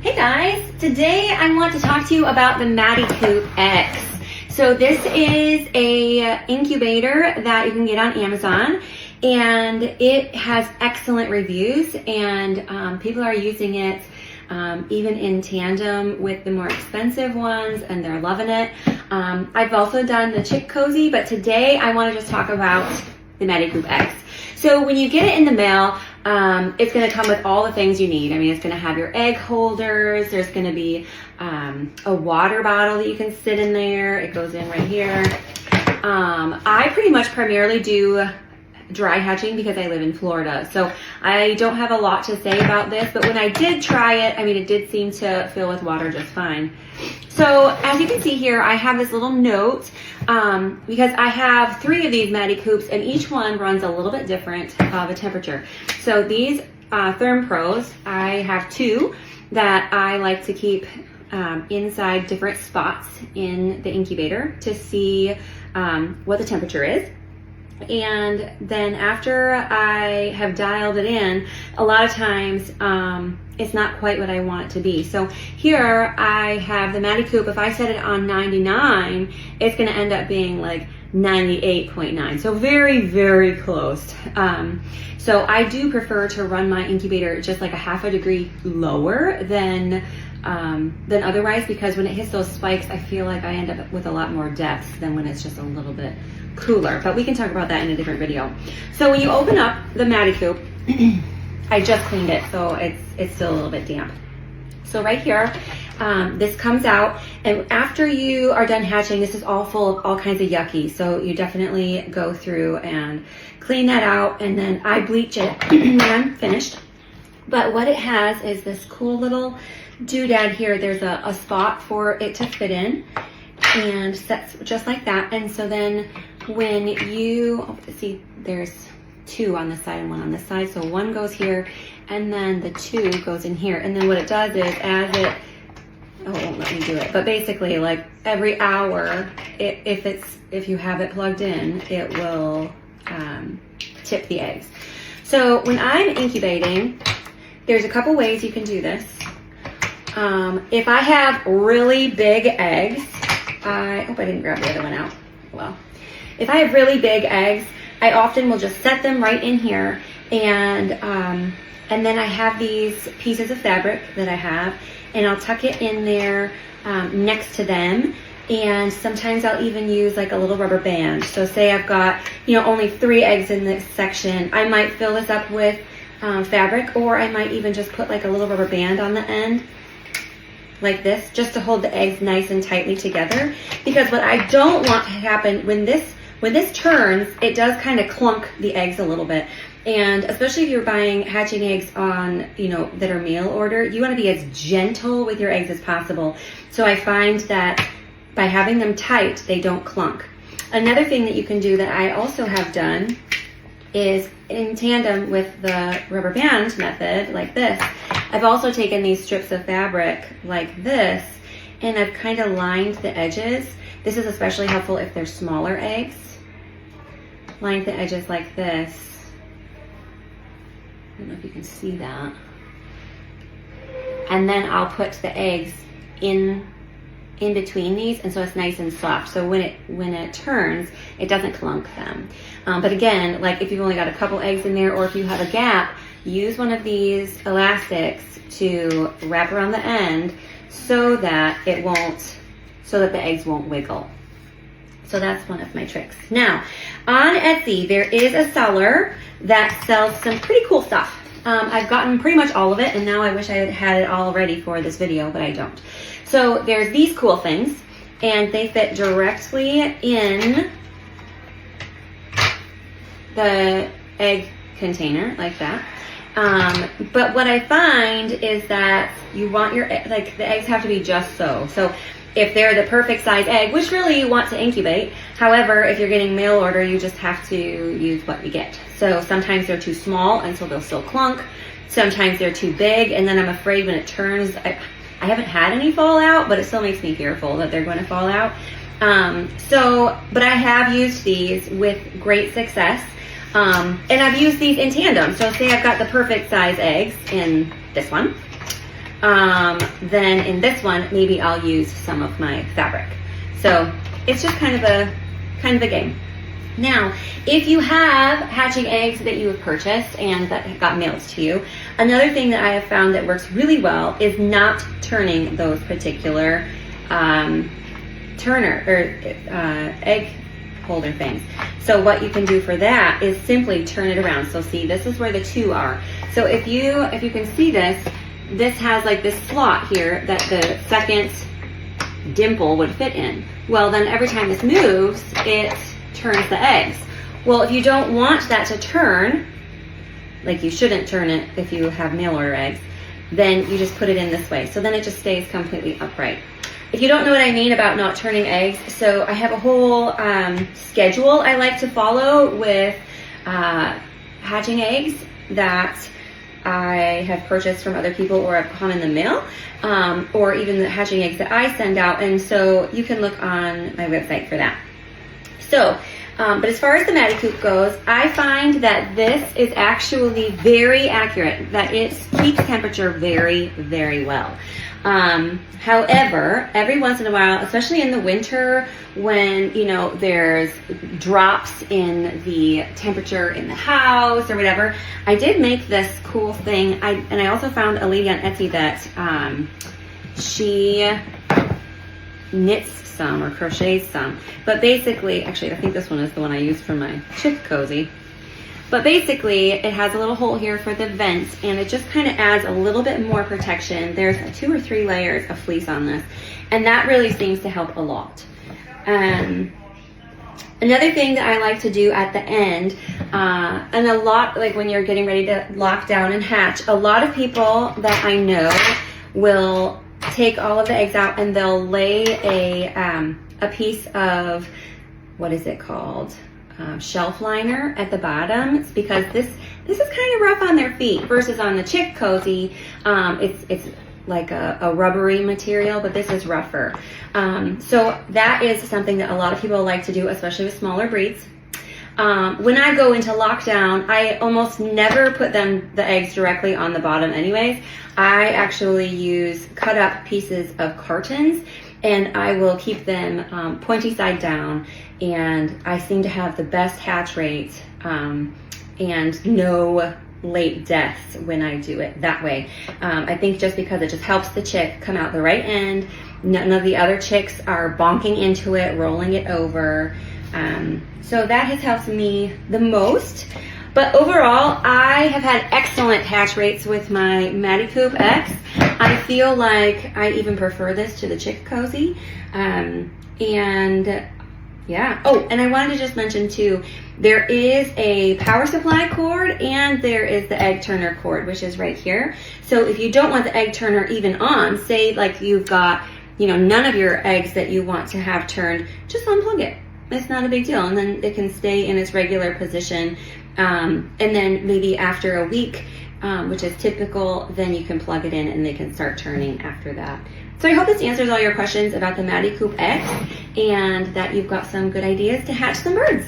Hey guys, today I want to talk to you about the Maticoopx. So this is a incubator that you can get on Amazon, and it has excellent reviews, and people are using it even in tandem with the more expensive ones, and they're loving it. I've also done the Chick Cozy, but today I want to just talk about the Maticoopx. So when you get it in the mail, it's going to come with all the things you need. I mean, it's going to have your egg holders. There's going to be a water bottle that you can sit in there. It goes in right here. I pretty much primarily do dry hatching because I live in Florida. So I don't have a lot to say about this, but when I did try it, I mean, it did seem to fill with water just fine. So as you can see here, I have this little note because I have 3 of these Maticoops, and each one runs a little bit different of a temperature. So these ThermoPros, I have 2 that I like to keep inside different spots in the incubator to see what the temperature is. And then after I have dialed it in, a lot of times it's not quite what I want it to be. So here I have the Maticoop. If I set it on 99, it's going to end up being like 98.9. So very, very close. So I do prefer to run my incubator just like a half a degree lower than otherwise, because when it hits those spikes, I feel like I end up with a lot more depth than when it's just a little bit cooler, but we can talk about that in a different video. So when you open up the Maticoop, I just cleaned it, so it's still a little bit damp. So right here, this comes out, and after you are done hatching, this is all full of all kinds of yucky, so you definitely go through and clean that out, and then I bleach it when I'm finished. But what it has is this cool little doodad here. There's a spot for it to fit in, and sets just like that. And so then when you see, there's 2 on this side and 1 on this side, so 1 goes here and then the 2 goes in here. And then what it does is, as it, oh, it won't let me do it, but basically like every hour, if you have it plugged in, it will tip the eggs. So when I'm incubating, there's a couple ways you can do this. If I have really big eggs, I hope I didn't grab the other one out. Well, if I have really big eggs, I often will just set them right in here, and then I have these pieces of fabric that I have, and I'll tuck it in there next to them. And sometimes I'll even use like a little rubber band. So say I've got, only 3 eggs in this section, I might fill this up with fabric, or I might even just put like a little rubber band on the end like this, just to hold the eggs nice and tightly together. Because what I don't want to happen when this turns, it does kind of clunk the eggs a little bit. And especially if you're buying hatching eggs on, that are mail order, you want to be as gentle with your eggs as possible. So I find that by having them tight, they don't clunk. Another thing that you can do that I also have done is, in tandem with the rubber band method like this, I've also taken these strips of fabric like this, and I've kind of lined the edges. This is especially helpful if they're smaller eggs. Lined the edges like this. I don't know if you can see that. And then I'll put the eggs in between these, and so it's nice and soft. So when it turns, it doesn't clunk them. But again, like if you've only got a couple eggs in there, or if you have a gap, use one of these elastics to wrap around the end so that the eggs won't wiggle. So that's one of my tricks. Now, on Etsy, there is a seller that sells some pretty cool stuff. I've gotten pretty much all of it, and now I wish I had it all ready for this video, but I don't. So there's these cool things, and they fit directly in the egg container like that. But what I find is that you want the eggs have to be just so. So if they're the perfect size egg, which really you want to incubate. However, if you're getting mail order, you just have to use what you get. So sometimes they're too small, and so they'll still clunk. Sometimes they're too big, and then I'm afraid when it turns, I haven't had any fall out, but it still makes me fearful that they're going to fall out. But I have used these with great success. And I've used these in tandem. So say I've got the perfect size eggs in this one. then in this one, maybe I'll use some of my fabric. So it's just kind of a game. Now, if you have hatching eggs that you have purchased and that got mailed to you, another thing that I have found that works really well is not turning those particular egg holder things. So what you can do for that is simply turn it around. So see, this is where the two are. So if you can see this has like this slot here that the second dimple would fit in. Well, then every time this moves, it turns the eggs. Well, if you don't want that to turn, like you shouldn't turn it if you have mail order eggs, then you just put it in this way. So then it just stays completely upright. If you don't know what I mean about not turning eggs, so I have a whole schedule I like to follow with hatching eggs that I have purchased from other people or have come in the mail, or even the hatching eggs that I send out. And so you can look on my website for that. So, but as far as the Maticoop goes, I find that this is actually very accurate, that it keeps temperature very, very well. However, every once in a while, especially in the winter when, you know, there's drops in the temperature in the house or whatever, I did make this cool thing. And I also found a lady on Etsy that she knits some or crochets some. But basically, actually, I think this one is the one I used for my chick cozy. But basically, it has a little hole here for the vents, and it just kind of adds a little bit more protection. There's 2 or 3 layers of fleece on this, and that really seems to help a lot. Another thing that I like to do at the end, and a lot, like when you're getting ready to lock down and hatch, a lot of people that I know will take all of the eggs out and they'll lay a piece of, what is it called? Shelf liner at the bottom. It's because this is kind of rough on their feet versus on the chick cozy. It's like a rubbery material, but this is rougher. So that is something that a lot of people like to do, especially with smaller breeds. When I go into lockdown, I almost never put the eggs directly on the bottom anyways. I actually use cut up pieces of cartons, and I will keep them pointy side down, and I seem to have the best hatch rate and no late deaths when I do it that way. I think just because it just helps the chick come out the right end. None of the other chicks are bonking into it, rolling it over. So that has helped me the most. But overall, I have had excellent hatch rates with my Maticoopx. I feel like I even prefer this to the chick cozy. And yeah. Oh, and I wanted to just mention too, there is a power supply cord and there is the egg turner cord, which is right here. So if you don't want the egg turner even on, say like you've got, you know, none of your eggs that you want to have turned, just unplug it. It's not a big deal, and then it can stay in its regular position. And then maybe after a week, which is typical, then you can plug it in and they can start turning after that. So I hope this answers all your questions about the Maticoopx and that you've got some good ideas to hatch some birds.